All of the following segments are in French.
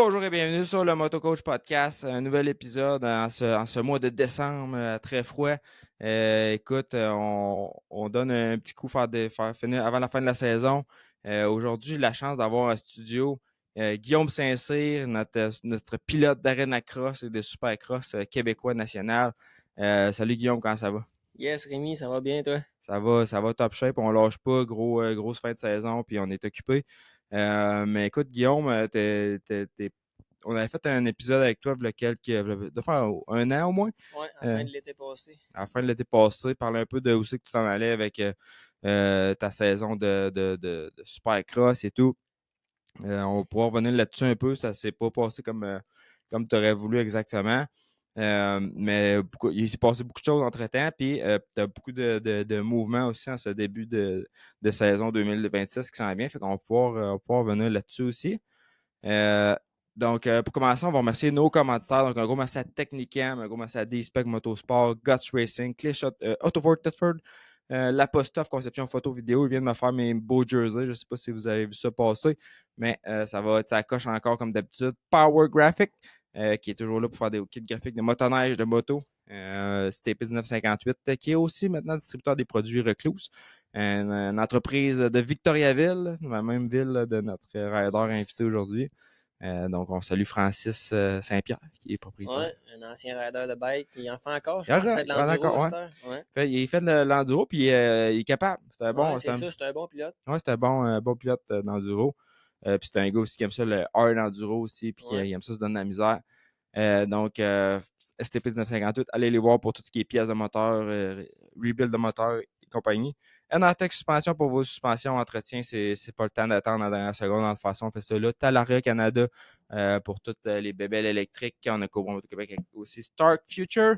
Bonjour et bienvenue sur le Motocoach Podcast, un nouvel épisode en ce mois de décembre très froid. Écoute, on donne un petit coup faire finir avant la fin de la saison. Aujourd'hui, j'ai la chance d'avoir un studio Guillaume Saint-Cyr, notre pilote d'Arena Cross et de Supercross québécois national. Salut Guillaume, comment ça va? Yes, Rémi, ça va bien, toi? Ça va top shape, on lâche pas, grosse fin de saison, puis on est occupé. Mais écoute, Guillaume, on avait fait un épisode avec toi, de faire un an au moins, Ouais, à la euh, fin de l'été passé. à la fin de l'été passé, parler un peu de où c'est que tu t'en allais avec ta saison de Supercross et tout. On va pouvoir revenir là-dessus un peu. Ça s'est pas passé comme tu aurais voulu exactement. Mais il s'est passé beaucoup de choses entre-temps. Puis tu as beaucoup de mouvements aussi en ce début de saison 2026 qui s'en vient. Fait qu'on va pouvoir revenir là-dessus aussi. Pour commencer, on va remercier nos commanditaires. Donc, un gros merci à Technicam, un gros merci à D-Spec Motorsport, Guts Racing, Clayshot, Autofort Thetford, L'Apostrophe Conception Photo Vidéo. Ils viennent me faire mes beaux jerseys. Je ne sais pas si vous avez vu ça passer, mais ça coche encore comme d'habitude. Power Graphic, qui est toujours là pour faire des kits graphiques de motoneige, de moto. CTP 1958, qui est aussi maintenant distributeur des produits Recluse. Une entreprise de Victoriaville, la même ville de notre rider invité aujourd'hui. Donc, on salue Francis Saint-Pierre, qui est propriétaire. Ouais, un ancien rider de bike. Il en fait encore, je Il pense, il fait de l'enduro encore, à ouais. cette heure. Ouais, Il fait de l'enduro, puis il est capable. ouais, c'est ça, c'est un bon pilote. C'est un bon pilote d'enduro. Puis c'est un gars aussi qui aime ça, le hard enduro aussi, puis qui Ouais. aime ça se donner de la misère. STP 1958, allez les voir pour tout ce qui est pièces de moteur, rebuild de moteur et compagnie. NRTEC Suspension pour vos suspensions, entretien, c'est pas le temps d'attendre la dernière seconde. De toute façon, on fait ça là. Talaria Canada pour toutes les bébelles électriques. On a au Québec aussi Stark Future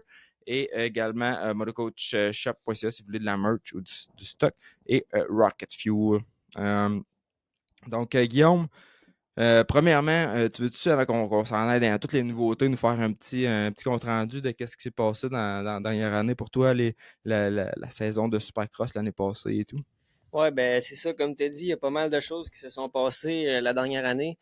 et également motocoachshop.ca si vous voulez de la merch ou du stock et Rocket Fuel. Guillaume, premièrement, tu veux-tu, avant qu'on s'en aille dans toutes les nouveautés, nous faire un petit compte-rendu de qu'est-ce qui s'est passé dans la dernière année pour toi, la saison de Supercross l'année passée et tout? Ouais, ben c'est ça, comme tu as dit, il y a pas mal de choses qui se sont passées la dernière année.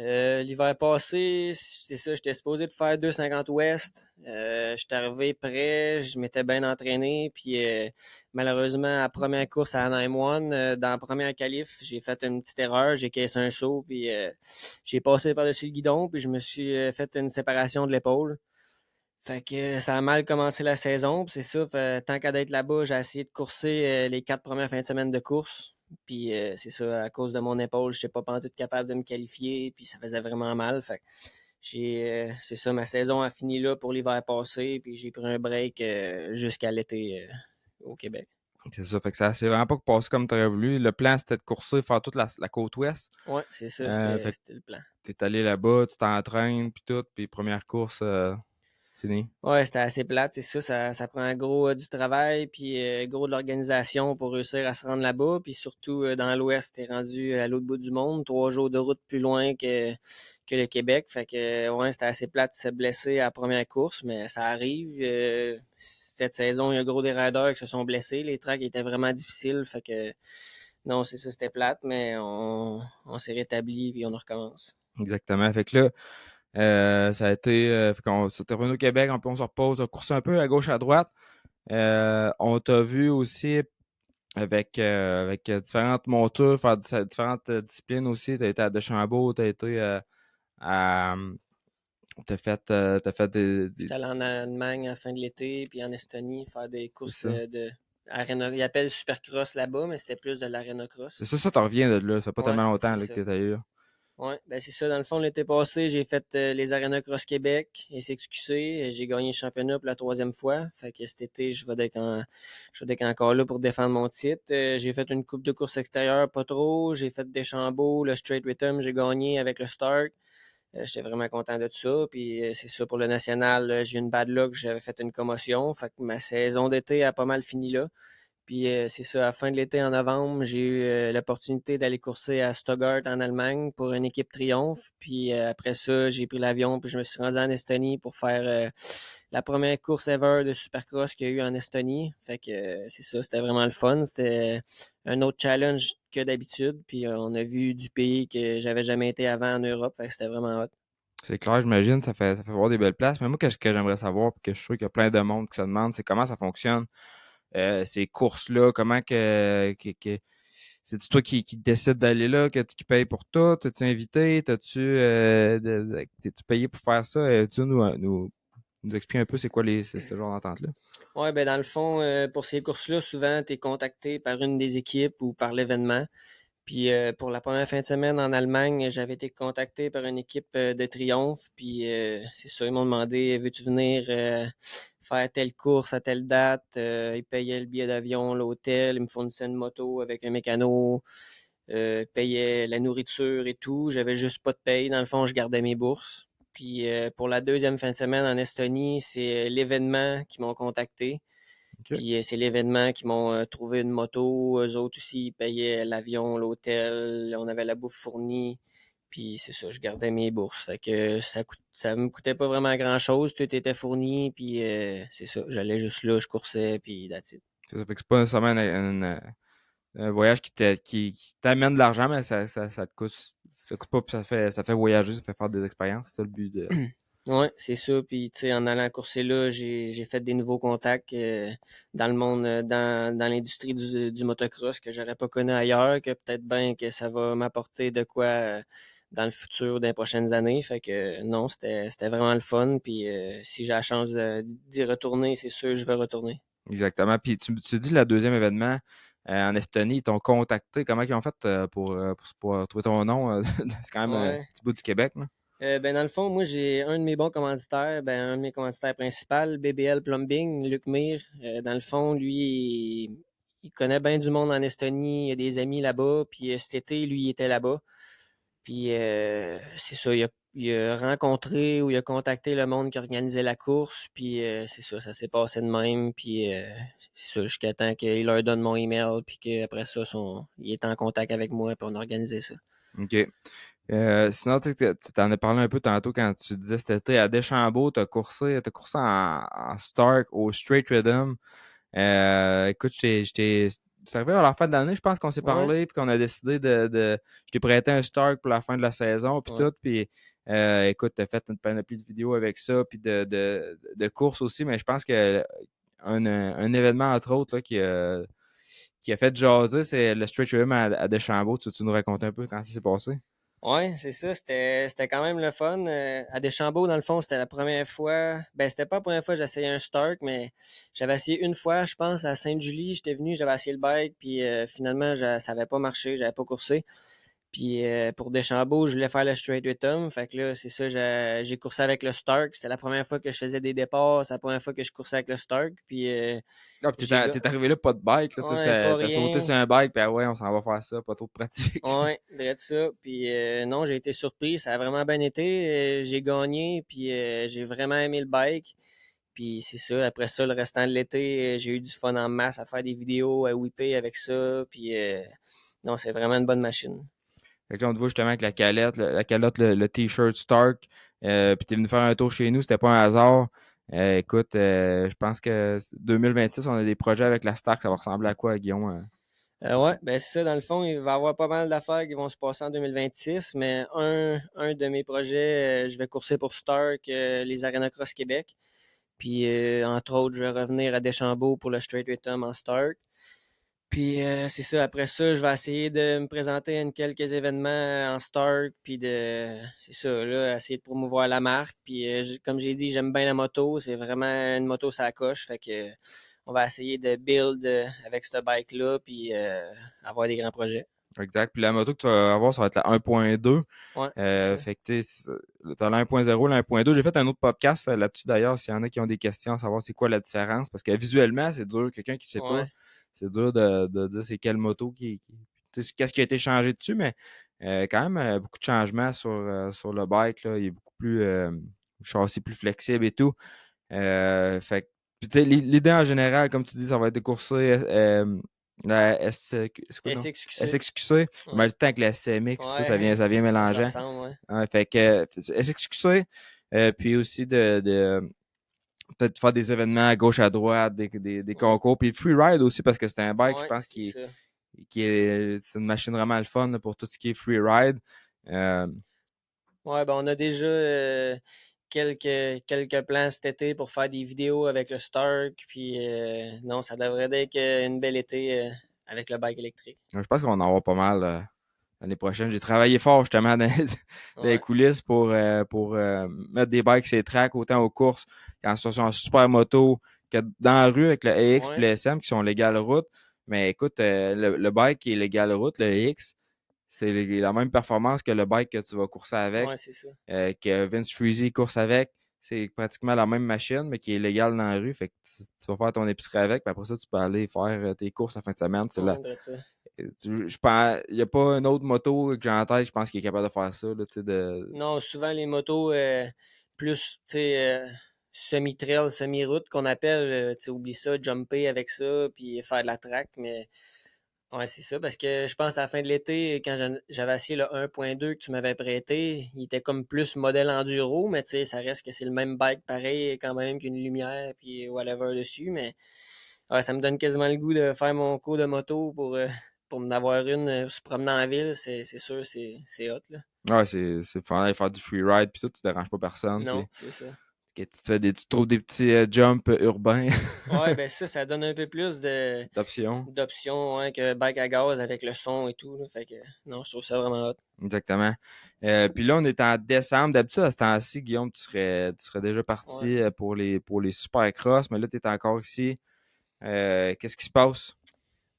L'hiver passé, c'est ça, j'étais supposé de faire 2,50 ouest. J'étais arrivé prêt, je m'étais bien entraîné, puis malheureusement, à la première course à Anaheim One, dans la première qualif, j'ai fait une petite erreur, j'ai caissé un saut, puis j'ai passé par-dessus le guidon, puis je me suis fait une séparation de l'épaule. Fait que ça a mal commencé la saison, puis c'est ça, tant qu'à d'être là-bas, j'ai essayé de courser les 4 premières fins de semaine de course. Puis c'est ça, à cause de mon épaule, je n'étais pas pantoute capable de me qualifier, puis ça faisait vraiment mal. Fait que c'est ça, ma saison a fini là pour l'hiver passé, puis j'ai pris un break jusqu'à l'été au Québec. C'est ça, fait que ça s'est vraiment pas passé comme tu aurais voulu. Le plan, c'était de courser, faire toute la côte ouest. Ouais, c'est ça, Fait que c'était le plan. t'es allé là-bas, tu t'entraînes, puis tout, puis première course, fini. Ouais, c'était assez plate, c'est ça, ça prend gros du travail, puis gros de l'organisation pour réussir à se rendre là-bas, puis surtout dans l'Ouest, t'es rendu à l'autre bout du monde, 3 jours de route plus loin que le Québec, fait que ouais, c'était assez plate de se blesser à la première course, mais ça arrive. Cette saison, il y a gros des riders qui se sont blessés, les tracks étaient vraiment difficiles, fait que non, c'est ça, c'était plate, mais on s'est rétabli, puis on recommence. Exactement. Fait que là, ça a été. Fait qu'on s'était revenu au Québec, on se repose, on course un peu à gauche, à droite. On t'a vu aussi avec différentes montures, faire différentes disciplines aussi. Tu as été à Deschambault, tu as été à. T'as fait J'étais allé en Allemagne à la fin de l'été, puis en Estonie, faire des c'est courses ça. de Arena. Ils appellent Supercross là-bas, mais c'était plus de l'Arena C'est Cross. ça, ça t'en reviens de là. Ça fait pas Ouais, tellement longtemps c'est là, que ça. t'es allé là. Ouais, ben c'est ça. Dans le fond, l'été passé, j'ai fait les Arena Cross Québec et CXQC. J'ai gagné le championnat pour la 3e fois. Fait que cet été, je vais être encore là pour défendre mon titre. J'ai fait une coupe de course extérieure, pas trop. J'ai fait des Deschambault, le Straight Rhythm, j'ai gagné avec le Stark. J'étais vraiment content de ça. Puis c'est ça pour le national. J'ai eu une bad luck, j'avais fait une commotion. Fait que ma saison d'été a pas mal fini là. Puis c'est ça, à la fin de l'été en novembre, j'ai eu l'opportunité d'aller courser à Stuttgart en Allemagne pour une équipe Triomphe. Puis après ça, j'ai pris l'avion puis je me suis rendu en Estonie pour faire la première course ever de Supercross qu'il y a eu en Estonie. Fait que c'est ça, c'était vraiment le fun. C'était un autre challenge que d'habitude. Puis on a vu du pays que j'avais jamais été avant en Europe. Fait que c'était vraiment hot. C'est clair, j'imagine, ça fait voir des belles places. Mais moi, ce que j'aimerais savoir, puis que je suis sûr qu'il y a plein de monde qui se demande, c'est comment ça fonctionne, ces courses-là, comment c'est-tu toi qui décide d'aller là, qui paye pour tout? T'as-tu invité? T'es-tu payé pour faire ça? Tu nous expliques un peu c'est quoi ce genre d'entente-là? Ouais, ben dans le fond, pour ces courses-là, souvent, tu es contacté par une des équipes ou par l'événement. Puis pour la première fin de semaine en Allemagne, j'avais été contacté par une équipe de Triomphe. Puis c'est ça, ils m'ont demandé veux-tu venir faire telle course à telle date. Ils payaient le billet d'avion, l'hôtel, ils me fournissaient une moto avec un mécano, payaient la nourriture et tout. J'avais juste pas de paye. Dans le fond, je gardais mes bourses. Puis pour la deuxième fin de semaine en Estonie, c'est l'événement qui m'ont contacté. OK. Puis c'est l'événement qui m'ont trouvé une moto. Eux autres aussi, ils payaient l'avion, l'hôtel, on avait la bouffe fournie. Puis c'est ça, je gardais mes bourses. Fait que ça me coûtait pas vraiment grand-chose. Tout était fourni. Puis c'est ça, j'allais juste là, je coursais, puis that's it. Ça fait que c'est pas nécessairement un voyage qui t'amène de l'argent, mais ça te coûte. Ça coûte pas, puis ça fait voyager, ça fait faire des expériences. C'est ça le but de. Ouais, c'est ça. Puis, tu sais, en allant courser là, j'ai fait des nouveaux contacts dans le monde, dans l'industrie du motocross que j'aurais pas connu ailleurs, que peut-être bien que ça va m'apporter de quoi dans le futur, dans les prochaines années. Fait que non, c'était vraiment le fun. Puis, si j'ai la chance d'y retourner, c'est sûr, je vais retourner. Exactement. Puis tu dis le deuxième événement en Estonie, ils t'ont contacté. Comment ils ont fait pour trouver ton nom? C'est quand même un Ouais. petit bout du Québec, là. Ben dans le fond, moi j'ai un de mes bons commanditaires, ben un de mes commanditaires principaux, BBL Plumbing, Luc Mir. Dans le fond, lui, il connaît bien du monde en Estonie, il a des amis là-bas, puis cet été, lui, il était là-bas. Puis c'est ça, il a rencontré ou il a contacté le monde qui organisait la course, puis c'est ça s'est passé de même, puis c'est ça, jusqu'à temps qu'il leur donne mon email, puis qu'après ça, il est en contact avec moi, puis on a organisé ça. OK. Sinon, tu t'en as parlé un peu tantôt quand tu disais cet été à Deschambault, t'as coursé en Stark au Straight Rhythm. Écoute, c'est arrivé à la fin de l'année, je pense qu'on s'est Ouais, parlé, puis qu'on a décidé je t'ai prêté un Stark pour la fin de la saison, puis ouais. tout, puis écoute, t'as fait une panoplie de vidéos avec ça, puis de courses aussi, mais je pense que un événement, entre autres, là, qui a fait jaser, c'est le Stretch Rhythm à Deschambault. Tu nous raconter un peu quand ça s'est passé? Ouais, c'est ça, c'était quand même le fun. À Deschambault, dans le fond, c'était la première fois. Ben, c'était pas la première fois que j'essayais un Stark, mais j'avais essayé une fois, je pense, à Sainte-Julie. J'étais venu, j'avais essayé le bike, puis finalement, ça avait pas marché, j'avais pas coursé. Puis pour Deschambault, je voulais faire le straight rhythm. Fait que là, c'est ça, j'ai coursé avec le Stark. C'était la première fois que je faisais des départs, c'est la première fois que je coursais avec le Stark. Puis Ah, puis j'ai t'es arrivé là, pas de bike, là, tu sais, ouais, pas t'as sauté rien. sur un bike, puis ah ouais, on s'en va faire ça, pas trop de pratique. Ouais, direct ça. Puis non, j'ai été surpris. Ça a vraiment bien été. J'ai gagné, puis j'ai vraiment aimé le bike. Puis c'est ça. Après ça, le restant de l'été, j'ai eu du fun en masse à faire des vidéos, à whipper avec ça. Puis non, c'est vraiment une bonne machine. Fait que là, on te voit justement avec la calotte, le t-shirt Stark, puis t'es venu faire un tour chez nous, c'était pas un hasard. Écoute, je pense que 2026, on a des projets avec la Stark, ça va ressembler à quoi, Guillaume? Ouais, ben c'est ça. Dans le fond, il va y avoir pas mal d'affaires qui vont se passer en 2026, mais un de mes projets, je vais courser pour Stark, les Arena Cross Québec. Puis, entre autres, je vais revenir à Deschambault pour le Straight Rhythm en Stark. Puis c'est ça, après ça, je vais essayer de me présenter à quelques événements en Stark, puis c'est ça, là, essayer de promouvoir la marque. Puis comme j'ai dit, j'aime bien la moto, c'est vraiment une moto ça coche, fait que on va essayer de build avec ce bike-là, puis avoir des grands projets. Exact. Puis la moto que tu vas avoir, ça va être la 1.2. Ouais, c'est ça. Fait que t'as la 1.0, la 1.2. J'ai fait un autre podcast là-dessus d'ailleurs, s'il y en a qui ont des questions, à savoir c'est quoi la différence. Parce que visuellement, c'est dur. Quelqu'un qui ne sait pas, Ouais. c'est dur de dire c'est quelle moto qu'est-ce qui a été changé dessus, mais quand même beaucoup de changements sur le bike. Là. Il est beaucoup plus châssis plus flexible et tout. Fait que, puis, tu sais, l'idée en général, comme tu dis, ça va être de courser la c'est quoi, non? SXQC. SXQC. Je me Ouais. mets tout le temps avec la CMX, puis ça vient Ouais, ça mélangeant. ressemble, ouais. Fait que SXQC, puis aussi de peut-être faire des événements à gauche, à droite, des Ouais, concours, puis freeride aussi, parce que c'est un bike, je ouais, pense, c'est ça. c'est une machine vraiment le fun là, pour tout ce qui est freeride. Euh, Ouais, ben on a déjà quelques plans cet été pour faire des vidéos avec le Stark. Puis non, ça devrait être une belle été avec le bike électrique. Je pense qu'on va en avoir pas mal l'année prochaine. J'ai travaillé fort justement dans, dans les Ouais, coulisses pour mettre des bikes sur les tracks, autant aux courses qu'en situation en super moto, que dans la rue avec le AX et ouais, le SM qui sont légales route. Mais écoute, le bike qui est légal route, le AX, c'est la même performance que le bike que tu vas courser avec, ouais, c'est ça. que Vince Freezy course avec. C'est pratiquement la même machine, mais qui est légale dans la rue. Fait que tu vas faire ton épicerie avec, puis après ça, tu peux aller faire tes courses la fin de semaine. C'est Ouais, là. on dirait ça. Je pense, il n'y a pas une autre moto que j'ai en tête, je pense, qui est capable de faire ça. Là, tu sais, Non, souvent les motos plus, tu sais, semi-trail, semi-route qu'on appelle, tu sais, oublie ça, jumper avec ça, puis faire de la track, mais ouais, c'est ça, parce que je pense à la fin de l'été, quand j'avais essayé le 1.2 que tu m'avais prêté, il était comme plus modèle enduro, mais tu sais, ça reste que c'est le même bike pareil, quand même, qu'une lumière, puis whatever dessus, mais ouais, ça me donne quasiment le goût de faire mon cours de moto pour en avoir une, se promener en ville, c'est sûr, c'est hot, là. ouais, c'est fun d'aller faire du freeride, puis tout, tu déranges pas personne, puis Non, c'est ça. que tu te fais tu trouves des petits jumps urbains Ouais, ben ça donne un peu plus d'options. d'options hein, que bike à gaz avec le son et tout, là. Fait que non, je trouve ça vraiment hot. Exactement. Puis là, on est en décembre. D'habitude, à ce temps-ci, Guillaume, tu serais déjà Ouais. parti pour les Supercross, mais là, tu es encore ici. Qu'est-ce qui se passe?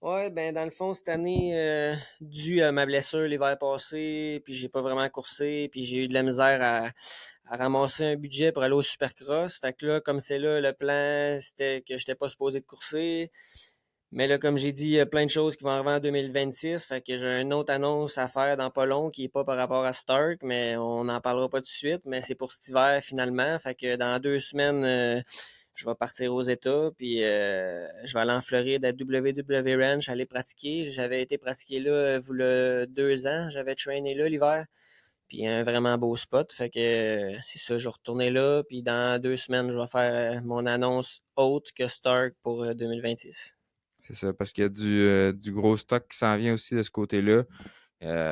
Ouais, ben dans le fond, cette année, dû à ma blessure l'hiver passé, puis j'ai pas vraiment coursé, puis j'ai eu de la misère à ramasser un budget pour aller au Supercross. Fait que là, comme c'est là, le plan, c'était que j'étais pas supposé de courser. Mais là, comme j'ai dit, il y a plein de choses qui vont arriver en 2026. Fait que j'ai une autre annonce à faire dans pas long qui est pas par rapport à Stark, mais on n'en parlera pas tout de suite. Mais c'est pour cet hiver finalement. Fait que dans 2 semaines, je vais partir aux États, puis je vais aller en Floride à WW Ranch, aller pratiquer. J'avais été pratiquer là, v'là 2 ans. J'avais trainé là l'hiver. Puis un vraiment beau spot. Fait que c'est ça, je vais retourner là. Puis dans 2 semaines, je vais faire mon annonce autre que Stark pour 2026. C'est ça, parce qu'il y a du gros stock qui s'en vient aussi de ce côté-là.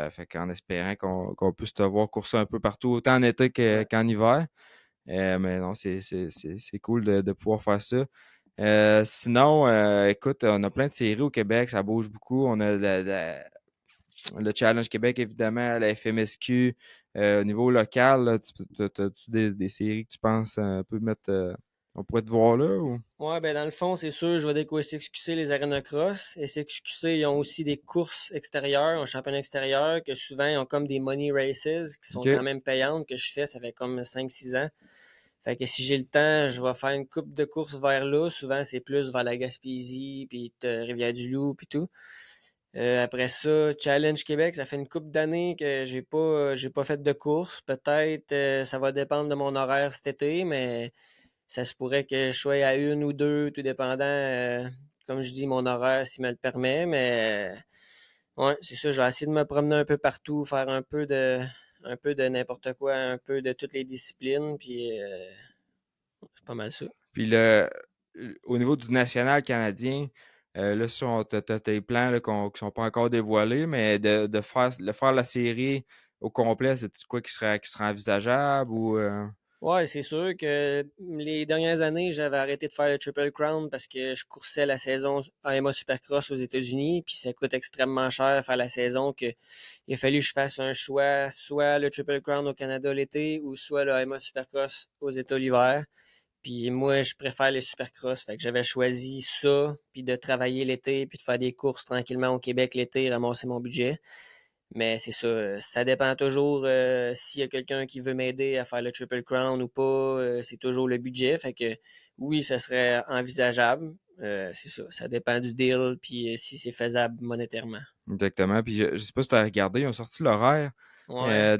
Fait qu'en espérant qu'on puisse te voir courser un peu partout, autant en été Ouais. qu'en hiver. Mais non, c'est cool de pouvoir faire ça. Sinon, écoute, on a plein de séries au Québec, ça bouge beaucoup. On a le Challenge Québec, évidemment, la FMSQ. Au niveau local, là, as-tu des séries que tu penses peut mettre on pourrait te voir là ou? Ouais, ben dans le fond, c'est sûr, je vais avec SXQC les Arena Cross. SXQC, ils ont aussi des courses extérieures, un championnat extérieur, que souvent ils ont comme des money races qui sont OK. quand même payantes, que je fais, ça fait comme 5 6 ans. Fait que si j'ai le temps, je vais faire une coupe de courses vers là. Souvent, c'est plus vers la Gaspésie, puis Rivière-du-Loup, puis tout. Après ça, Challenge Québec, ça fait une couple d'années que j'ai pas fait de course. Peut-être, ça va dépendre de mon horaire cet été, mais ça se pourrait que je sois à une ou deux, tout dépendant, comme je dis, mon horaire s'il me le permet. Mais ouais, c'est ça, je vais essayer de me promener un peu partout, faire un peu de n'importe quoi, un peu de toutes les disciplines, puis c'est pas mal ça. Puis au niveau du national canadien, là, si t'as tes plans là, qui sont pas encore dévoilés, mais faire la série au complet, c'est quoi qui serait envisageable ou Ouais, c'est sûr que les dernières années, j'avais arrêté de faire le Triple Crown parce que je coursais la saison AMA Supercross aux États-Unis, puis ça coûte extrêmement cher faire la saison que il a fallu que je fasse un choix, soit le Triple Crown au Canada l'été ou soit le AMA Supercross aux États l'hiver. Puis moi, je préfère les Supercross, fait que j'avais choisi ça, puis de travailler l'été, puis de faire des courses tranquillement au Québec l'été, ramasser mon budget. Mais c'est ça, ça dépend toujours s'il y a quelqu'un qui veut m'aider à faire le Triple Crown ou pas. C'est toujours le budget. Fait que oui, ça serait envisageable. C'est ça. Ça dépend du deal puis si c'est faisable monétairement. exactement. Puis je sais pas si tu as regardé, ils ont sorti l'horaire Ouais.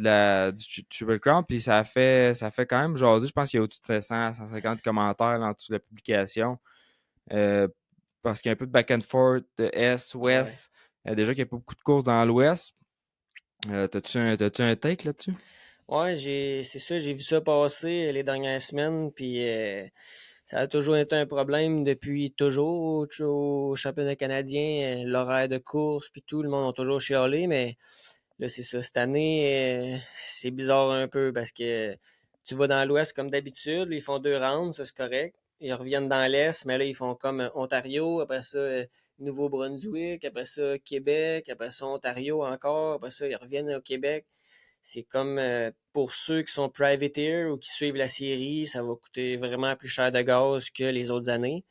du Triple Crown, puis ça fait quand même jaser. Je pense qu'il y a au-dessus de 150 commentaires là, en dessous de la publication. Euh, Parce qu'il y a un peu de back and forth, de Est, Ouais. Ouest. Déjà qu'il n'y a pas beaucoup de courses dans l'Ouest. T'as-tu un take là-dessus? Ouais, c'est ça, j'ai vu ça passer les dernières semaines, puis ça a toujours été un problème depuis toujours au championnat canadien, l'horaire de course, puis tout, le monde a toujours chialé, mais Là, c'est ça. Cette année, c'est bizarre un peu parce que tu vas dans l'Ouest comme d'habitude. Ils font 2 rounds, ça c'est correct. Ils reviennent dans l'Est, mais là, ils font comme Ontario, après ça, Nouveau-Brunswick, après ça, Québec, après ça, Ontario encore, après ça, ils reviennent au Québec. C'est comme pour ceux qui sont privateer ou qui suivent la série, ça va coûter vraiment plus cher de gaz que les autres années.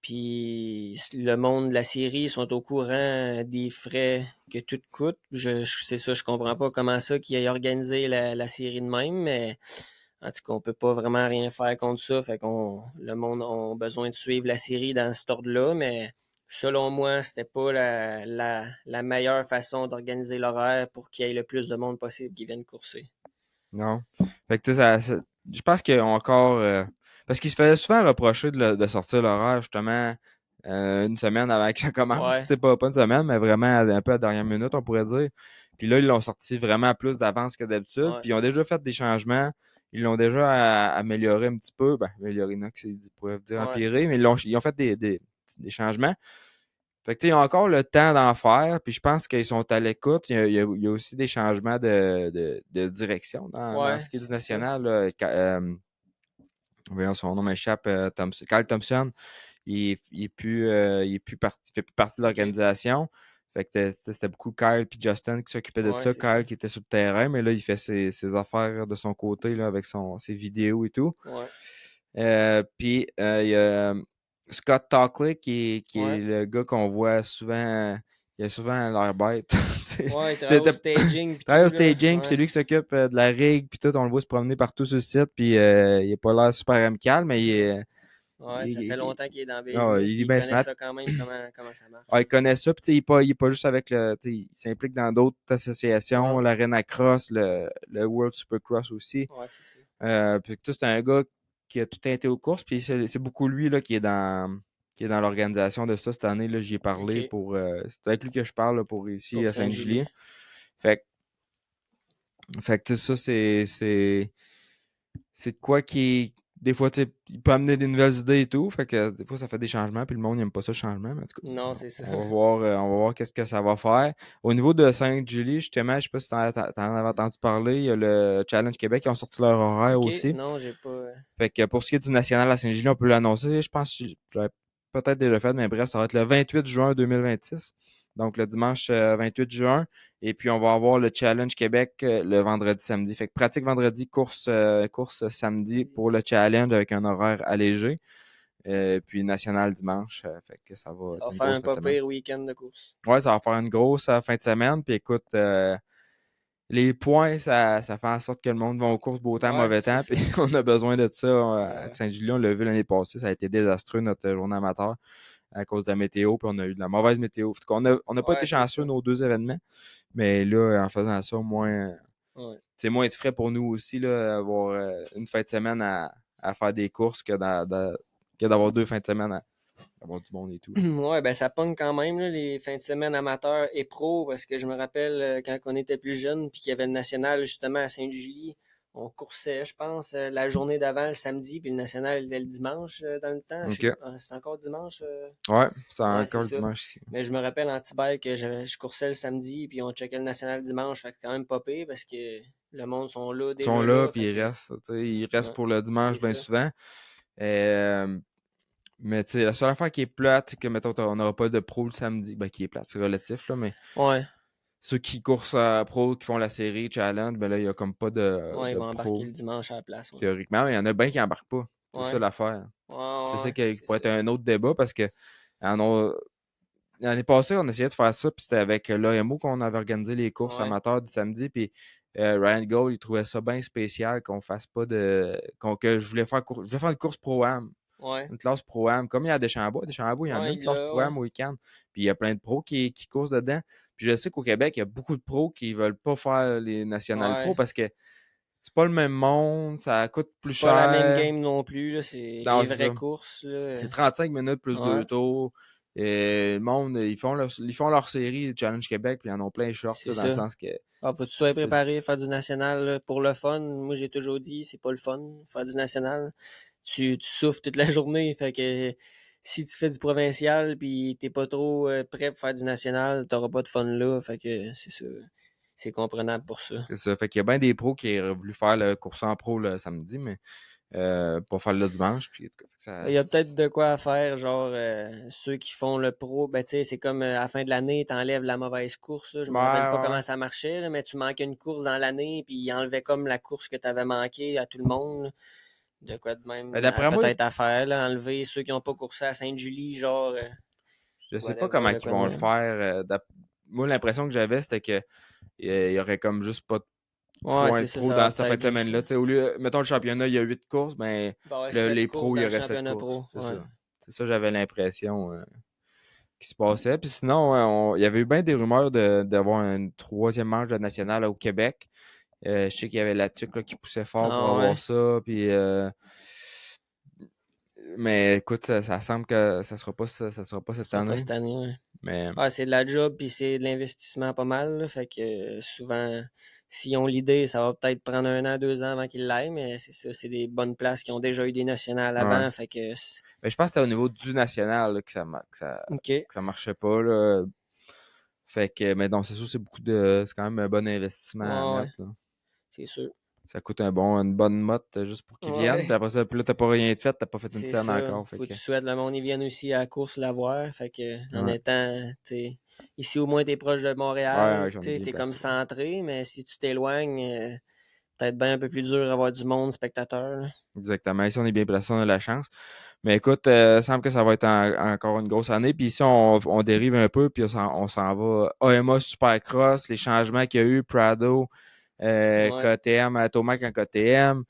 Puis le monde de la série sont au courant des frais que tout coûte. C'est ça, je comprends pas comment ça qu'ils aient organisé la série de même, mais en tout cas, on peut pas vraiment rien faire contre ça. Fait qu'on le monde a besoin de suivre la série dans cet ordre-là, mais selon moi, c'était pas la meilleure façon d'organiser l'horaire pour qu'il y ait le plus de monde possible qui vienne courser. Non. Fait que, tu sais, je pense qu'ils ont encore. Parce qu'ils se faisaient souvent reprocher de sortir l'horaire, justement, une semaine avant que ça commence. Ouais, C'était pas une semaine, mais vraiment un peu à la dernière minute, on pourrait dire. Puis là, ils l'ont sorti vraiment plus d'avance que d'habitude. ouais, Puis ils ont déjà fait des changements. Ils l'ont déjà amélioré un petit peu. Ben, amélioré, non, ils pourraient dire ouais, empirer, mais ils ont fait des changements. Fait que, tu sais, ils ont encore le temps d'en faire, puis je pense qu'ils sont à l'écoute. Il y a aussi des changements de direction dans ouais, ce qui est du c'est ça. national. Là. Voyons, son nom m'échappe, Kyle Thompson, il fait plus partie de OK. l'organisation. Fait que c'était beaucoup Kyle puis Justin qui s'occupaient de Ouais, ça. c'est ça. Kyle qui était sur le terrain, mais là, il fait ses affaires de son côté là, avec ses vidéos et tout. Ouais, Puis il y a Scott Tockley qui est ouais. le gars qu'on voit souvent. Il a souvent l'air bête. Ouais, il travaille au staging pis Travaille au tout, là. staging, puis c'est Ouais. lui qui s'occupe de la rig, puis tout. On le voit se promener partout sur le site, puis il a pas l'air super amical, mais Ouais, ça fait longtemps qu'il est dans le business, il est puis il bien connaît smart. ça quand même, comment ça Ah, il marche. connaît ça, puis tu sais, il est pas juste avec le. Tu sais, il s'implique dans d'autres associations, Ouais, l'Arena Cross, le World Supercross aussi. ouais, c'est ça. Puis tu sais, c'est un gars qui a tout été aux courses, puis c'est beaucoup lui là, qui est dans l'organisation de ça cette année. Là, j'y ai parlé OK. pour. C'est avec lui que je parle là, pour ici Pour à Saint-Julie. Saint-Julie. Fait, fait que tu sais, ça, c'est de quoi qui. Des fois, tu sais, il peut amener des nouvelles idées et tout. Fait que des fois, ça fait des changements, puis le monde n'aime pas ça, le changement. Mais en tout cas, Non, c'est ça. on va voir qu'est-ce que ça va faire. Au niveau de Sainte-Julie, justement, je sais pas si t'en avais entendu parler, il y a le Challenge Québec qui ont sorti leur horaire OK. aussi. Non, j'ai pas. Fait que pour ce qui est du national à Saint-Julie, on peut l'annoncer. Je pense que j'avais peut-être déjà fait, mais bref, ça va être le 28 juin 2026. Donc le dimanche 28 juin. Et puis on va avoir le Challenge Québec le vendredi samedi. Fait que pratique vendredi, course samedi Samedi. pour le challenge avec un horaire allégé. Puis national dimanche. Fait que ça va Ça être va une faire grosse un fin de pas semaine. pire week-end de course. Ouais, ça va faire une grosse fin de semaine. Puis écoute, les points, ça fait en sorte que le monde va aux courses beau temps, Ouais, mauvais c'est temps. Puis ça. on a besoin de ça à Ouais. Saint-Julien. On l'a vu l'année passée. Ça a été désastreux, notre journée amateur, à cause de la météo. Puis on a eu de la mauvaise météo. En tout cas, on n'a pas été Ouais, c'est chanceux ça. nos deux événements. Mais là, en faisant ça, moins, Ouais. c'est moins de frais pour nous aussi, là, avoir une fin de semaine à faire des courses que d'avoir 2 fins de semaine à avoir du monde et tout. Ouais, ben ça pogne quand même là, les fins de semaine amateurs et pro parce que je me rappelle quand on était plus jeune puis qu'il y avait le national justement à Sainte-Julie, on coursait, je pense, la journée d'avant le samedi puis le national était le dimanche dans le temps. OK. C'est encore dimanche. Ouais, c'est Ouais, c'est encore le ça. dimanche ici. Mais je me rappelle en Tibet que je coursais le samedi puis on checkait le national dimanche, fait que quand même pas pire parce que le monde sont là Ils sont déjà là, là, puis fait que ils restent ouais, pour le c'est dimanche bien ça. souvent. Euh, mais tu sais, la seule affaire qui est plate, c'est que, mettons, on n'aura pas de pro le samedi. Ben, qui est plate, c'est relatif, là, mais Ouais, ceux qui courent à pro, qui font la série challenge, ben là, il n'y a comme pas ouais, ils de vont embarquer pro, le dimanche à la place, ouais. théoriquement. Mais il y en a bien qui n'embarquent pas. C'est ça Ouais, l'affaire. ouais, C'est ouais, ça ouais, qui c'est pourrait ça. être un autre débat parce que en a- l'année passée, on essayait de faire ça, puis c'était avec l'OMO qu'on avait organisé les courses Ouais, amateurs du samedi, puis Ryan Gold, il trouvait ça bien spécial qu'on fasse pas que je voulais faire une course pro-am, ouais, une classe pro-am, comme il y a à Deschambault. À Deschambault, il y en a ouais, une classe là, ouais. pro-am au week-end, puis il y a plein de pros qui courent dedans. Puis je sais qu'au Québec, il y a beaucoup de pros qui veulent pas faire les nationales pro Ouais. parce que c'est pas le même monde, ça coûte plus C'est pas la même cher. game non plus, là. C'est Non, les c'est vraies ça. courses, là. C'est 35 minutes plus Ouais, deux tours. Et le monde, ils font leur série Challenge Québec, puis ils en ont plein les shorts, c'est là, dans le ça. sens que Ah, faut que tu sois c'est préparé, faire du national là, pour le fun. Moi, j'ai toujours dit, c'est pas le fun, faire du national. Tu souffres toute la journée, fait que si tu fais du provincial puis t'es pas trop prêt pour faire du national, t'auras pas de fun là, fait que c'est ça. c'est comprenable pour ça. C'est ça. Fait qu'il y a bien des pros qui auraient voulu faire le course en pro le samedi, mais pour faire le dimanche. Puis, Il y a peut-être de quoi à faire, genre ceux qui font le pro, ben tu sais, c'est comme à la fin de l'année, t'enlèves la mauvaise course. Là. Je me rappelle pas comment Ouais. ça marchait, là, mais tu manquais une course dans l'année, puis ils enlevaient comme la course que tu avais manquée à tout le monde. Là. De quoi de Mais même, d'après moi, peut-être à faire, là, enlever ceux qui n'ont pas coursé à Sainte-Julie, genre je sais pas whatever, comment de ils quoi de vont le même. faire. Moi, l'impression que j'avais, c'était que il y aurait comme juste pas de Ouais, points c'est de ça, pro ça va dans cette fin de peut-être juste. semaine-là. Tu sais, au lieu, mettons le championnat, il y a 8 courses, ben Bah ouais, puis là, 7 les courses pros, il dans y le aurait 7 championnat courses. pro. C'est Ouais. ça. C'est ça, j'avais l'impression qui se passait. Puis sinon, ouais, il y avait eu bien des rumeurs d'avoir une troisième manche de nationale au Québec. Je sais qu'il y avait la tuque là, qui poussait fort pour Ah avoir ouais, ça. Puis, mais écoute, ça semble que ça sera pas ça cette sera pas année. cette année. Ouais. Mais Ah, c'est de la job puis c'est de l'investissement pas mal. Là, fait que souvent, s'ils ont l'idée, ça va peut-être prendre 1 an, 2 ans avant qu'ils l'aillent, mais c'est ça, c'est des bonnes places qui ont déjà eu des nationales ouais. avant. Fait que Mais je pense que c'était au niveau du national là, OK. que ça marchait pas. Là. Fait que, mais non, c'est sûr, c'est quand même un bon investissement à Ouais, ouais, mettre. Là. c'est sûr. Ça coûte une bonne motte juste pour qu'ils viennent. Puis Ouais. après ça, puis là, t'as pas rien de fait, t'as pas fait une C'est scène ça. encore. Fait Faut que que, tu souhaites le monde y vienne aussi à la course la voir. Fait que en ouais, étant, tu sais, ici au moins t'es proche de ouais, Montréal, ouais, j'en ai tu sais, bien t'es comme placé. centré, mais si tu t'éloignes, peut-être bien un peu plus dur d'avoir du monde spectateur. Là. Exactement. Ici, on est bien placé, on a la chance. Mais écoute, semble que ça va être encore une grosse année. Puis ici, on dérive un peu, puis on s'en va. AMA Supercross, les changements qu'il y a eu, Prado, Ouais. KTM, Tomac en KTM.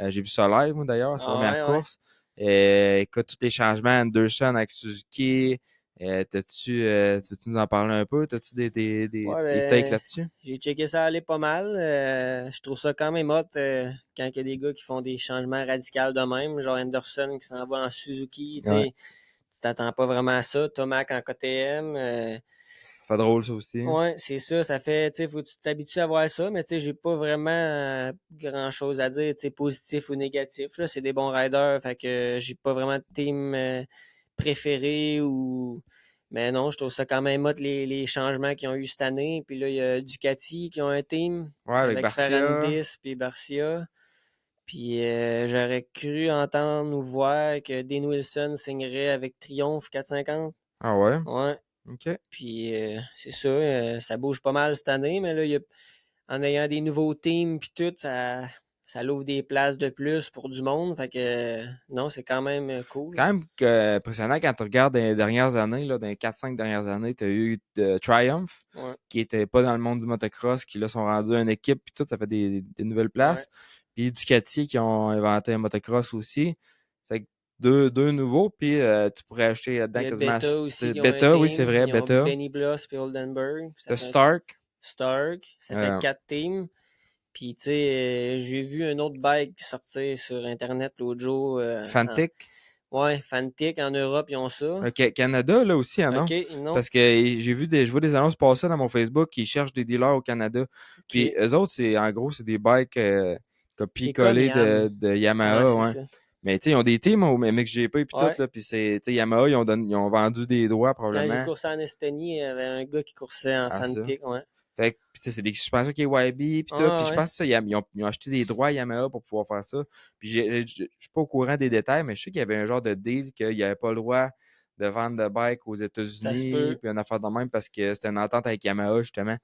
J'ai vu ça live, moi, d'ailleurs, sa Ah première ouais, ouais. course. Écoute, tous les changements, Anderson avec Suzuki. Tu veux-tu nous en parler un peu? T'as-tu Ouais, des takes ben, là-dessus? j'ai checké ça aller pas mal. Je trouve ça quand même hot quand il y a des gars qui font des changements radicaux de même, genre Anderson qui s'en va en Suzuki, tu Ouais. sais, tu t'attends pas vraiment à ça. Tomac en KTM. Ça fait drôle, ça aussi. Ouais, c'est ça, ça fait, tu sais, faut que tu t'habitues à voir ça, mais tu sais, j'ai pas vraiment grand-chose à dire, tu sais, positif ou négatif, là, c'est des bons riders, fait que j'ai pas vraiment de team préféré ou... Mais non, je trouve ça quand même hot, les changements qu'ils ont eu cette année, puis là, il y a Ducati qui ont un team, Ouais, avec avec Barcia. Ferrandis puis Barcia, puis j'aurais cru entendre ou voir que Dane Wilson signerait avec Triumph 450. Ah ouais? Ouais, OK. puis c'est ça, ça bouge pas mal cette année, mais là, en ayant des nouveaux teams puis tout, ça l'ouvre des places de plus pour du monde. Fait que non, c'est quand même C'est cool. quand même impressionnant quand tu regardes dans les dernières années, là, dans les 4-5 dernières années, tu as eu Triumph, Ouais, qui était pas dans le monde du motocross, qui là sont rendus une équipe, puis tout, ça fait des nouvelles ouais. places. Puis Ducati qui ont inventé un motocross aussi. Fait que deux nouveaux, puis tu pourrais acheter Il là-dedans y a quasiment Beta aussi qui ont un Beta, oui, c'est team. vrai, Ils ont Beta. Benny Bloss puis Oldenburg. Ça T'as fait un Stark. Stark. Ça fait euh, 4 teams. Puis, tu sais, j'ai vu un autre bike sortir sur Internet l'autre jour. Fantic. Ouais, Fantic en Europe, ils ont ça. Canada, là aussi, hein, non? OK, non. Parce que je vois des annonces passer dans mon Facebook qui cherchent des dealers au Canada. Puis OK. eux autres, en gros, c'est des bikes C'est comme copier-coller Yam. de Ouais, Yamaha, c'est ouais. ça. Mais tu sais, ils ont des teams au MXGP puis tout, Ouais. là. Puis c'est, tu sais, Yamaha, ils ont vendu des droits Quand j'ai probablement coursé en Estonie, il y avait un gars qui coursait en à ça. Fantic, ouais. Fait que, puis tu sais, c'est des suspensions qui est YB puis tout. Puis Ah je ouais. pense que ça, ils ont acheté des droits à Yamaha pour pouvoir faire ça. Puis je suis pas au courant des détails, mais je sais qu'il y avait un genre de deal qu'il n'y avait pas le droit de vendre de bike aux Ça se États-Unis, peut. puis une affaire de même parce que c'était une entente avec Yamaha, justement.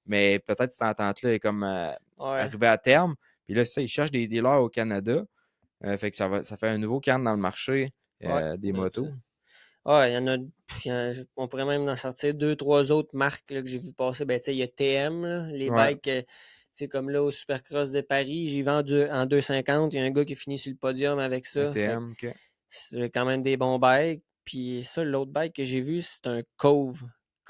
Mais peut-être que cette entente-là est comme Ouais. arrivée à terme. Puis là, ça, ils cherchent des dealers au Canada. Fait que ça fait un nouveau camp dans le marché Ouais. des De ça. motos. Ah, il y en a. On pourrait même en sortir deux, trois autres marques là, que j'ai vu passer. Ben, tu sais, il y a TM, là, les Ouais, bikes. C'est comme là au Supercross de Paris, j'ai vendu en 2,50. Il y a un gars qui finit sur le podium avec ça. Fait que ATM, ok. c'est quand même des bons bikes. Puis ça, l'autre bike que j'ai vu, c'est un Cove.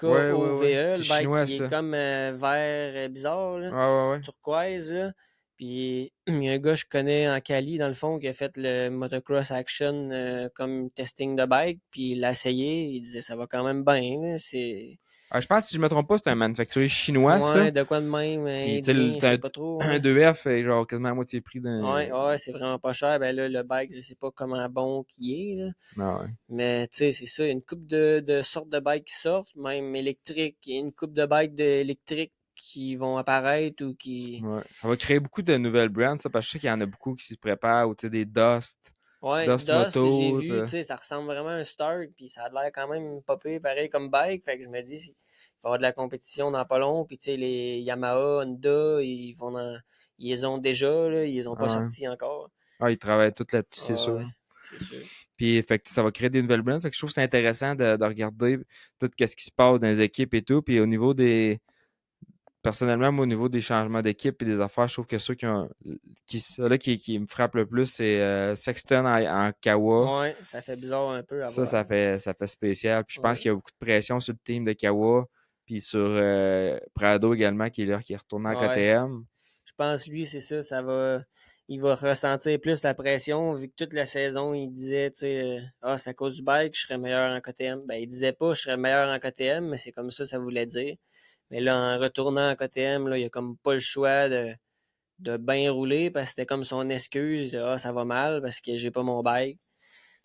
Ouais, ouais, ouais. K-O-V-E, C'est le bike chinois, qui est ça. comme vert bizarre, là, Ouais, ouais, ouais. turquoise. Là. Puis il y a un gars que je connais en Cali, dans le fond, qui a fait le Motocross Action comme testing de bike. Puis il l'a essayé. Il disait ça va quand même bien. Là. C'est. Ah, je pense, si je me trompe pas, c'est un manufacturier chinois, ça. Ouais, de quoi de même, Puis, tu sais, indien, je sais pas trop. un Ouais. 2F est genre quasiment à moitié prix d'un. Ouais, ouais, c'est vraiment pas cher. Ben là, le bike, je sais pas comment bon qu'il est, là. Non, ouais. Mais tu sais, c'est ça, il y a une coupe de sortes de bikes qui sortent, même électriques. Il y a une coupe de bikes électriques qui vont apparaître ou qui. Ouais. Ça va créer beaucoup de nouvelles brands, ça, parce que je sais qu'il y en a beaucoup qui s'y préparent, ou tu sais, des Dust, Ouais, Dust Dust, j'ai Moto. vu, tu sais, ça ressemble vraiment à un Stark, puis ça a l'air quand même popé, pareil comme bike. Fait que je me dis, il va y avoir de la compétition dans pas long, puis tu sais, les Yamaha, Honda, ils les ont déjà, là, ils les ont pas Ouais. sortis encore. Ah, ils travaillent tout là-dessus, c'est Ah sûr. ouais, c'est sûr. Puis fait que ça va créer des nouvelles brands. Fait que je trouve que c'est intéressant de regarder tout ce qui se passe dans les équipes et tout. Puis au niveau des. Personnellement, moi, au niveau des changements d'équipe et des affaires, je trouve que ceux qui me frappe le plus, c'est Sexton en Kawa. Ouais, ça fait bizarre un peu à Ça, voir. ça fait spécial. Puis je pense Ouais, qu'il y a beaucoup de pression sur le team de Kawa. Puis sur Prado également, qui est là, qui est retourné en ouais. KTM. Je pense lui, c'est ça, il va ressentir plus la pression, vu que toute la saison, il disait, tu sais, ah, c'est à cause du bike, je serais meilleur en KTM. Ben, il disait pas, je serais meilleur en KTM, mais c'est comme ça voulait dire. Mais là, en retournant en KTM, là, il a comme pas le choix de bien rouler, parce que c'était comme son excuse, ah, ça va mal, parce que j'ai pas mon bike.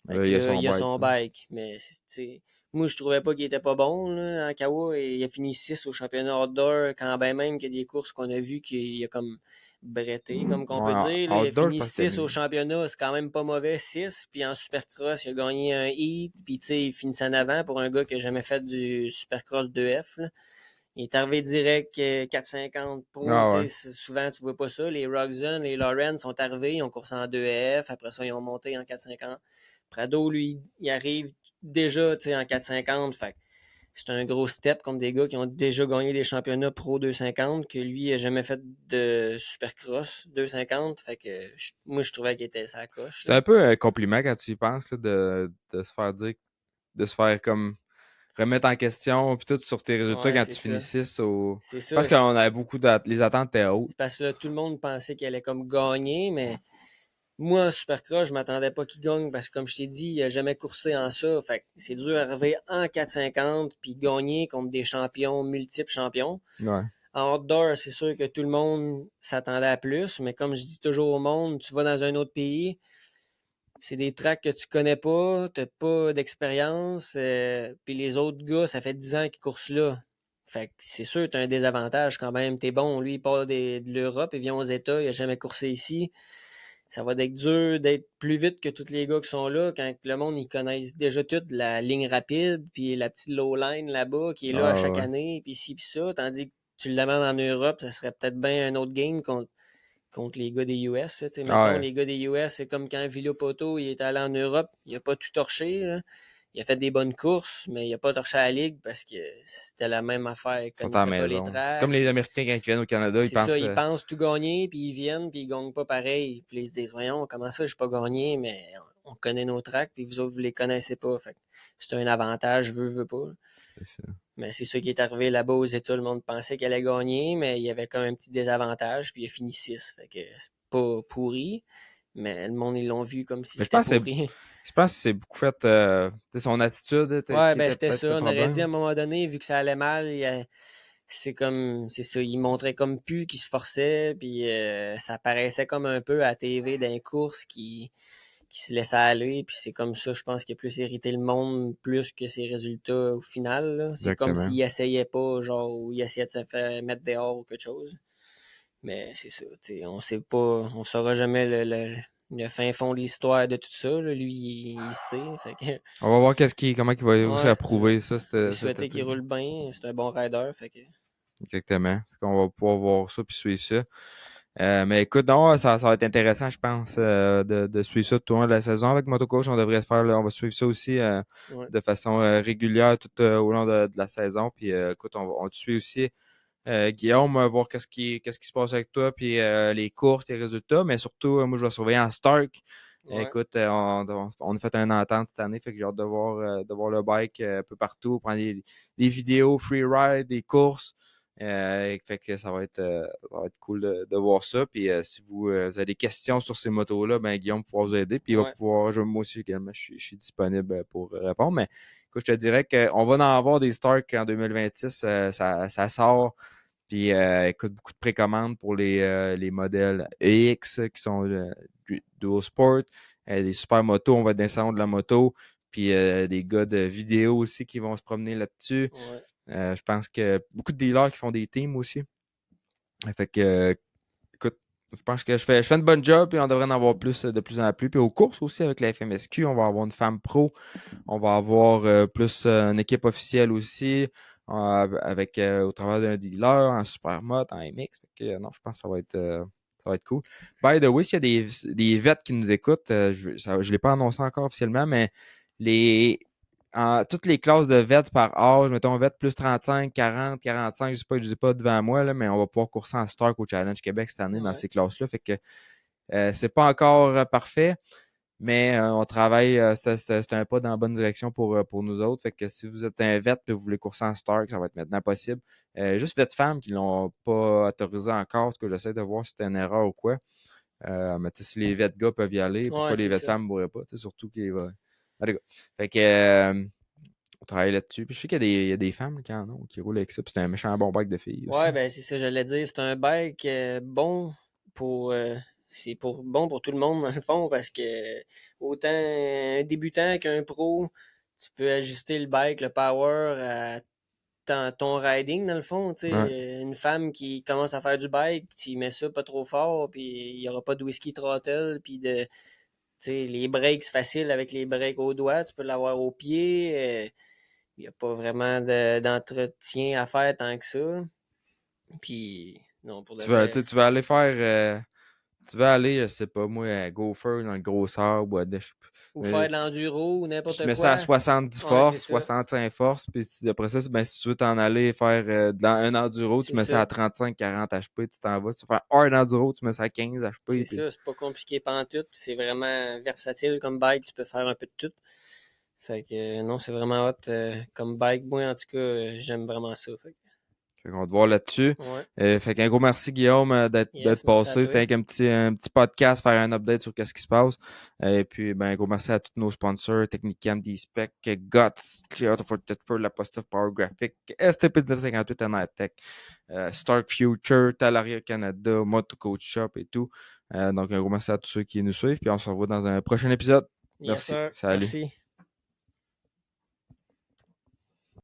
Fait Là, que il y a là, son il a bike. son bike. Mais, tu sais, moi, je trouvais pas qu'il était pas bon, là, en Kawa, et il a fini 6 au championnat outdoor, quand ben même qu'il y a des courses qu'on a vues qu'il a comme bretté, comme qu'on peut Ouais, dire. Là, il a outdoor, je fini pense que c'était 6 mieux. au championnat, c'est quand même pas mauvais, 6. Puis en supercross, il a gagné un heat, puis tu sais, il finissait en avant pour un gars qui a jamais fait du supercross 2F, là. Il est arrivé direct 450 Pro. Ah ouais. Souvent, tu vois pas ça. Les Roxon, les Lawrence sont arrivés, ils ont coursé en 2F. Après ça, ils ont monté en 450. Prado, lui, il arrive déjà en 450. Fait que c'est un gros step contre des gars qui ont déjà gagné des championnats Pro 250, que lui, il n'a jamais fait de Supercross 250. Fait que moi, je trouvais qu'il était sa coche, C'est là. un peu un compliment quand tu y penses, là, de se faire dire, de se faire comme remettre en question, puis tout sur tes résultats Ouais, quand c'est tu ça. finisses au. C'est Je pense ça. qu'on avait beaucoup les attentes étaient hautes. C'est parce que là, tout le monde pensait qu'il allait comme gagner, mais moi, en Supercross, je m'attendais pas qu'il gagne parce que, comme je t'ai dit, il a jamais coursé en ça. Fait que c'est dur d'arriver en 450 puis gagner contre des champions, multiples champions. Ouais. En outdoor, c'est sûr que tout le monde s'attendait à plus, mais comme je dis toujours au monde, tu vas dans un autre pays, c'est des tracks que tu connais pas, t'as pas d'expérience, puis les autres gars, ça fait 10 ans qu'ils coursent là. Fait que c'est sûr, tu as un désavantage quand même. T'es bon, lui, il part de l'Europe, il vient aux États, il a jamais coursé ici. Ça va être dur d'être plus vite que tous les gars qui sont là quand le monde, ils connaissent déjà toute la ligne rapide, puis la petite low line là-bas qui est là à Ah chaque ouais. année, puis ci, puis ça. Tandis que tu l'amènes en Europe, ça serait peut-être bien un autre game contre les gars des US. Là. Ah Mettons, ouais. les gars des US, c'est comme quand Villopoto il est allé en Europe, il a pas tout torché. Là. Il a fait des bonnes courses, mais il a pas torché à la ligue parce que c'était la même affaire. Il Ils sont à la connaissait pas les maison. C'est comme tracks. les Américains quand ils viennent au Canada, ils C'est ça, pensent. ils pensent tout gagner, puis ils viennent, puis ils gagnent pas pareil. Puis ils se disent, voyons, comment ça, je pas gagné, mais on connaît nos tracks, puis vous autres, vous les connaissez pas. Fait que c'est un avantage, veux pas. C'est ça. Mais c'est ça qui est arrivé là-bas aux États. Le monde pensait qu'elle allait gagner, mais il y avait quand même un petit désavantage, puis il a fini 6. Fait que c'est pas pourri, mais le monde, ils l'ont vu comme si Mais c'était pourri. je pense que c'est beaucoup fait son attitude Ouais, qui ben était c'était peut-être le ça. On aurait dit à problème. un moment donné, vu que ça allait mal, c'est ça. Il montrait comme plus qu'il se forçait, puis ça paraissait comme un peu à la TV d'un course qui se laissait aller, puis c'est comme ça, je pense qu'il a plus irrité le monde plus que ses résultats au final, là. C'est comme Exactement. s'il essayait pas, genre, ou il essayait de se faire mettre dehors ou quelque chose. Mais c'est ça, tu sais, on sait pas, on saura jamais le fin fond de l'histoire de tout ça, là. Lui, il sait, fait que, On va voir comment il va réussir ouais, à prouver ça lui cet souhaiter été. qu'il roule bien, c'est un bon rider, fait que, Exactement. Fait qu'on va pouvoir voir ça puis suivre ça. Mais écoute, non, ça va être intéressant, je pense, de suivre ça tout au long de la saison avec Motocoach. On devrait faire, on va suivre ça aussi ouais, de façon régulière tout au long de la saison. Puis écoute, on te suit aussi, Guillaume, voir qu'est-ce qui se passe avec toi, puis les courses, les résultats. Mais surtout, moi, je vais surveiller en Stark. ouais, Écoute, on a fait une entente cette année, fait que j'ai hâte de voir le bike un peu partout, prendre les vidéos, free ride, des courses. Fait que ça va être cool de voir ça. Puis si vous avez des questions sur ces motos-là, ben Guillaume pourra vous aider. Puis il va ouais, pouvoir, moi aussi également, je suis disponible pour répondre. Mais écoute, je te dirais qu'on va en avoir des Stark en 2026. Ça sort. Puis écoute, beaucoup de précommandes pour les modèles EX qui sont Dual Sport. Des super motos, on va descendre de la moto. Puis des gars de vidéo aussi qui vont se promener là-dessus. ouais. Je pense que beaucoup de dealers qui font des teams aussi. Fait que, écoute, je pense que je fais une bonne job, puis on devrait en avoir plus de plus en plus. Puis aux courses aussi avec la FMSQ, on va avoir une femme pro, on va avoir plus une équipe officielle aussi, avec au travers d'un dealer, en supermot, en MX. Fait que, non, je pense que ça va être cool. By the way, s'il y a des vets qui nous écoutent, je ne l'ai pas annoncé encore officiellement, mais les toutes les classes de VET par âge, mettons VET plus 35, 40, 45, je sais pas devant moi, là, mais on va pouvoir courser en Stark au Challenge Québec cette année dans Ouais. ces classes-là. Fait que c'est pas encore parfait, mais on travaille, c'est un pas dans la bonne direction pour nous autres. Fait que si vous êtes un VET et vous voulez courser en Stark, ça va être maintenant possible. Juste VET femmes qui l'ont pas autorisé encore, que j'essaie de voir si c'est une erreur ou quoi. Mais si les VET gars peuvent y aller, Ouais, pourquoi les c'est VET ça. femmes ne pourraient pas? Surtout qu'ils vont. Allez, gars. Fait que on travaille là-dessus. Puis je sais qu'il y a des femmes qui en ont, qui roulent avec ça. Puis c'est un méchant bon bike de filles Ouais, aussi. ben c'est ça, j'allais dire. C'est un bike bon pour bon pour tout le monde dans le fond parce que autant un débutant qu'un pro, tu peux ajuster le bike, le power à ton riding dans le fond. Tu Ouais. sais, une femme qui commence à faire du bike, tu mets ça pas trop fort, puis il y aura pas de whisky throttle, puis tu sais, les breaks faciles avec les breaks au doigt, tu peux l'avoir au pied. Il n'y a pas vraiment d'entretien à faire tant que ça. Puis, non, pour de vrai. Tu vas aller faire. Tu vas aller, je sais pas, moi, à Gopher dans le gros sable. Ou faire Mais de l'enduro ou tu te n'importe mets ça à quoi. 70 Ouais, c'est forces, ça. 65 forces. Puis après ça, ben, si tu veux t'en aller faire un enduro, tu C'est mets ça à ça. 35-40 HP. Tu t'en vas. Tu veux faire un enduro, tu mets ça à 15 C'est HP. Puis ça. C'est pas compliqué pantoute. Puis c'est vraiment versatile comme bike. Tu peux faire un peu de tout. Fait que non, c'est vraiment hot comme bike. Moi, en tout cas, j'aime vraiment ça. Fait fait qu'on va te voir là-dessus. ouais. Fait qu'un gros merci, Guillaume, d'être Yes, merci à passé. C'était toi. avec un petit podcast, faire un update sur ce qui se passe. Et puis, ben, un gros merci à tous nos sponsors, Technicam, D-Spec, Guts, Clear for Tetford, La Positive Power Graphic, STP1958, Anatech, Stark Future, Talaria Canada, Moto Coach Shop et tout. Donc, un gros merci à tous ceux qui nous suivent. Puis, on se revoit dans un prochain épisode. Yes, Merci. sir. Salut. Merci.